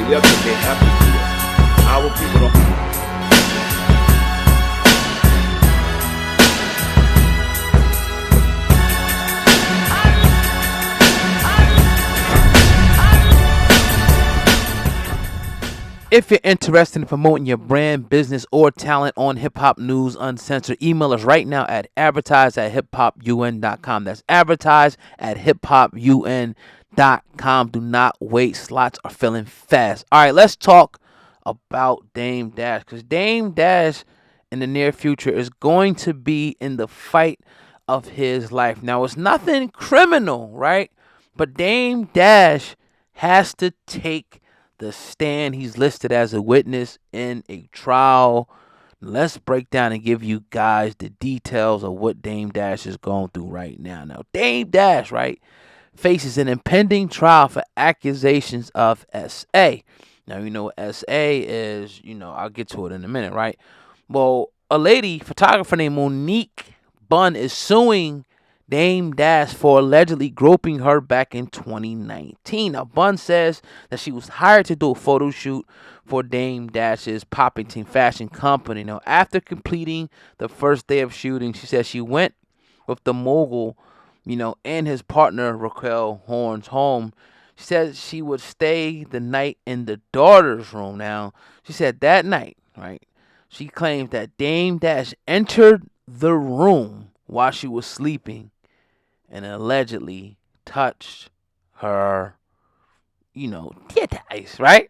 We have to make empathy. Our people don't. If you're interested in promoting your brand, business, or talent on Hip Hop News Uncensored, email us right now at advertise@hiphopun.com. That's advertise@hiphopun.com. Do not wait. Slots are filling fast. All right, let's talk about Dame Dash, because Dame Dash in the near future is going to be in the fight of his life. Now, it's nothing criminal, right? But Dame Dash has to take the stand. He's listed as a witness in a trial. Let's break down and give you guys the details of what Dame Dash is going through right now. Now, Dame Dash, right, faces an impending trial for accusations of SA. Now, you know what SA is, I'll get to it in a minute, right? Well, a lady photographer named Monique Bunn is suing Dame Dash for allegedly groping her back in 2019. Now, Bunn says that she was hired to do a photo shoot for Dame Dash's Poppington fashion company. Now, after completing the first day of shooting, she says she went with the mogul, and his partner, Raquel Horn's home. She said she would stay the night in the daughter's room. Now, she said that night, right, she claims that Dame Dash entered the room while she was sleeping and allegedly touched her, titties, right?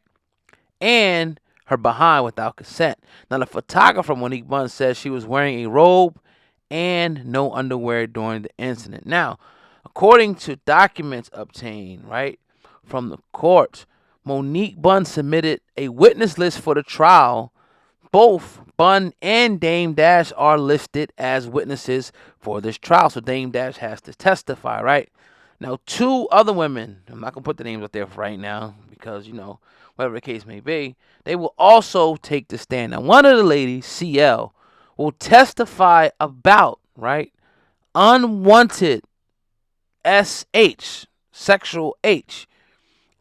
And her behind without consent. Now, the photographer, Monique Bunn, says she was wearing a robe and no underwear during the incident. Now, according to documents obtained, right, from the court, Monique Bunn submitted a witness list for the trial. Both Bunn and Dame Dash are listed as witnesses for this trial, so Dame Dash has to testify, right? Now, two other women, I'm not going to put the names up there for right now because, whatever the case may be, they will also take the stand. Now, one of the ladies, CL, will testify about, right, unwanted SH, sexual H,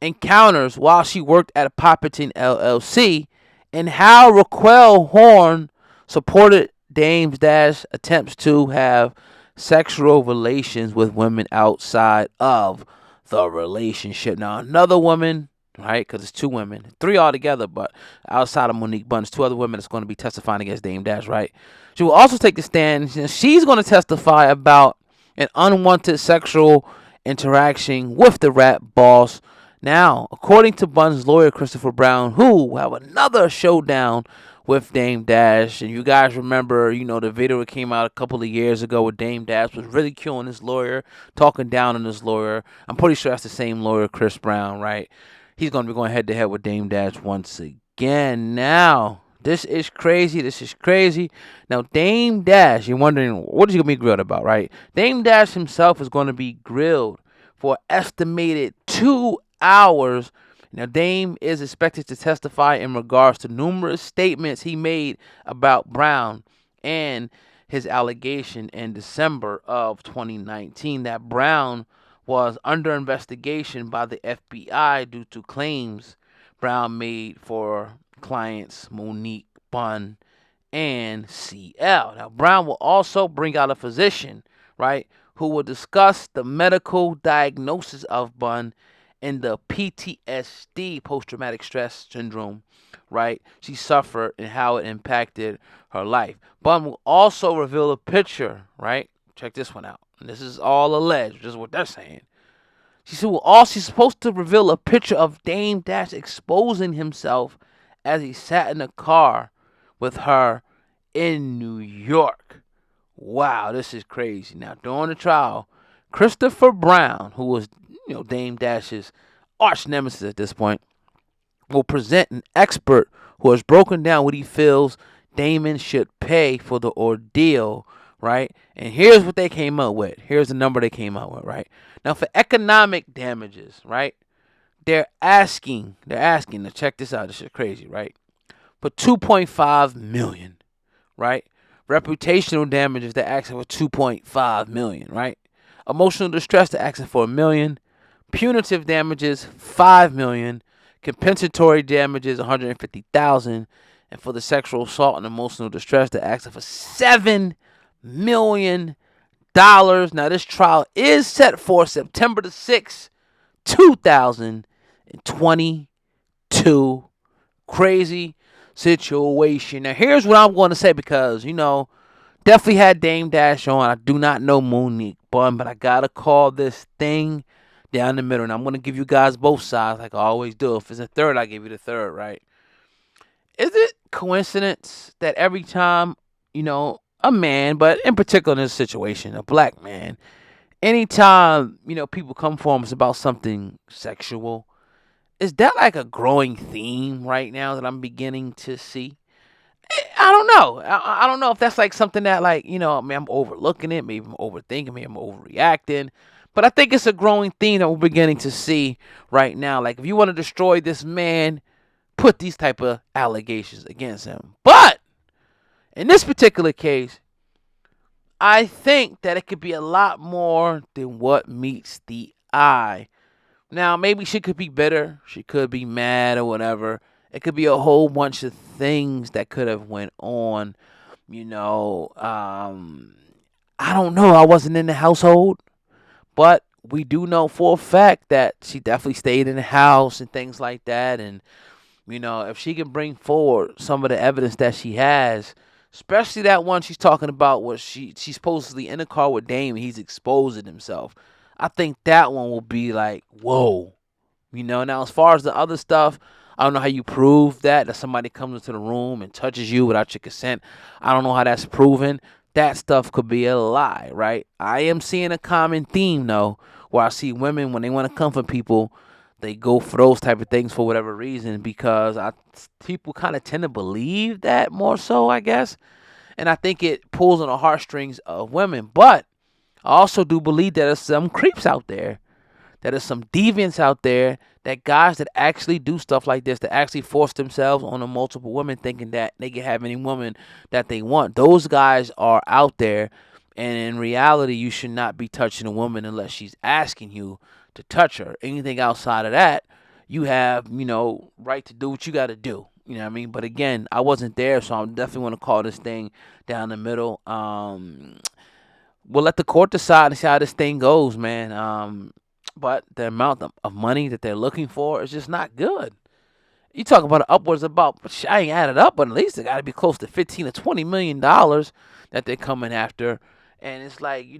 encounters while she worked at Poppington LLC, and how Raquel Horn supported Dame Dash attempts to have sexual relations with women outside of the relationship. Now, another woman, right, because it's two women, three altogether, but outside of Monique Bunn, two other women that's going to be testifying against Dame Dash, right? She will also take the stand. She's going to testify about an unwanted sexual interaction with the rap boss. Now, according to Bunn's lawyer, Christopher Brown, who will have another showdown with Dame Dash, and you guys remember, the video that came out a couple of years ago where Dame Dash was ridiculing his lawyer, talking down on his lawyer. I'm pretty sure that's the same lawyer, Chris Brown, right? He's going to be going head-to-head with Dame Dash once again. Now, this is crazy. Now, Dame Dash, you're wondering, what is he going to be grilled about, right? Dame Dash himself is going to be grilled for estimated 2 hours. Now, Dame is expected to testify in regards to numerous statements he made about Brown and his allegation in December of 2019 that Brown was under investigation by the FBI due to claims Brown made for clients Monique Bunn and CL. Now, Brown will also bring out a physician, right, who will discuss the medical diagnosis of Bunn and the PTSD, post-traumatic stress syndrome, right, she suffered and how it impacted her life. Bunn will also reveal a picture, right? Check this one out. And this is all alleged, just what they're saying. She's supposed to reveal a picture of Dame Dash exposing himself as he sat in a car with her in New York. Wow, this is crazy. Now, during the trial, Christopher Brown, who was Dame Dash's arch nemesis at this point, will present an expert who has broken down what he feels Damon should pay for the ordeal, right? And here's what they came up with. Here's the number they came up with, right? Now, for economic damages, right, they're asking, now check this out, this is crazy, right? For $2.5 million, right? Reputational damages, they're asking for $2.5 million, right? Emotional distress, they're asking for $1 million. Punitive damages, $5 million. Compensatory damages $150,000, and for the sexual assault and emotional distress, they're asking for $7 million. Now this trial is set for September the 6th, 2022. Crazy situation. Now here's what I'm going to say, because definitely had Dame Dash on. I do not know Monique Bunn, but I gotta call this thing down the middle. And I'm gonna give you guys both sides, like I always do. If it's a third, I give you the third, right? Is it coincidence that every time, a man, but in particular in this situation, a black man, anytime, people come for him, it's about something sexual? Is that like a growing theme right now that I'm beginning to see? I don't know. I don't know if that's like something that, like, I'm overlooking it. Maybe I'm overthinking. Maybe I'm overreacting. But I think it's a growing theme that we're beginning to see right now. Like, if you want to destroy this man, put these type of allegations against him. But in this particular case, I think that it could be a lot more than what meets the eye. Now, maybe she could be bitter. She could be mad or whatever. It could be a whole bunch of things that could have went on. I don't know. I wasn't in the household, but we do know for a fact that she definitely stayed in the house and things like that. And if she can bring forward some of the evidence that she has, especially that one she's talking about where she's supposedly in the car with Dame and he's exposing himself, I think that one will be like, whoa. Now as far as the other stuff, I don't know how you prove that somebody comes into the room and touches you without your consent. I don't know how that's proven. That stuff could be a lie, right? I am seeing a common theme, though, where I see women, when they want to comfort people, they go for those type of things for whatever reason, because people kind of tend to believe that more so, I guess. And I think it pulls on the heartstrings of women. But I also do believe that there's some creeps out there, that there's some deviants out there, that guys that actually do stuff like this, that actually force themselves on a multiple women thinking that they can have any woman that they want. Those guys are out there, and in reality, you should not be touching a woman unless she's asking you to touch her. Anything outside of that, you have, right to do what you got to do. You know what I mean? But again, I wasn't there, so I definitely want to call this thing down the middle. We'll let the court decide and see how this thing goes, man. But the amount of money that they're looking for is just not good. You talk about upwards about, I ain't added up, but at least it got to be close to $15 to $20 million that they're coming after. And it's like, you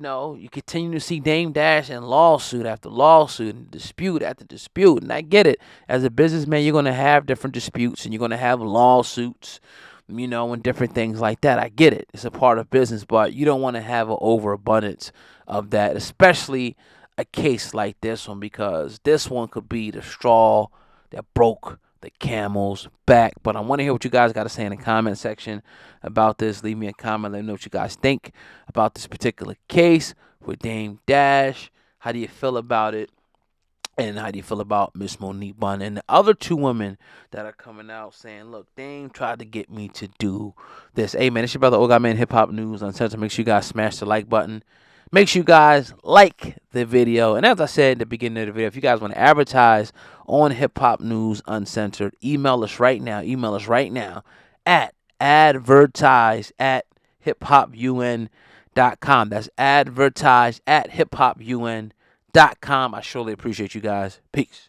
continue to see Dame Dash in lawsuit after lawsuit and dispute after dispute. And I get it. As a businessman, you're going to have different disputes and you're going to have lawsuits, and different things like that. I get it. It's a part of business, but you don't want to have an overabundance of that, especially a case like this one, because this one could be the straw that broke the camel's back. But I want to hear what you guys got to say in the comment section about this. Leave me a comment. Let me know what you guys think about this particular case with Dame Dash. How do you feel about it? And how do you feel about Miss Monique Bunn and the other two women that are coming out saying, look, Dame tried to get me to do this. Hey, man, it's your brother, Old Man Hip Hop News Uncensored. Make sure you guys smash the like button. Make sure you guys like the video. And as I said at the beginning of the video, if you guys want to advertise on Hip Hop News Uncensored, email us right now. Email us right now at advertise@hiphopun.com. That's advertise@hiphopun.com. I surely appreciate you guys. Peace.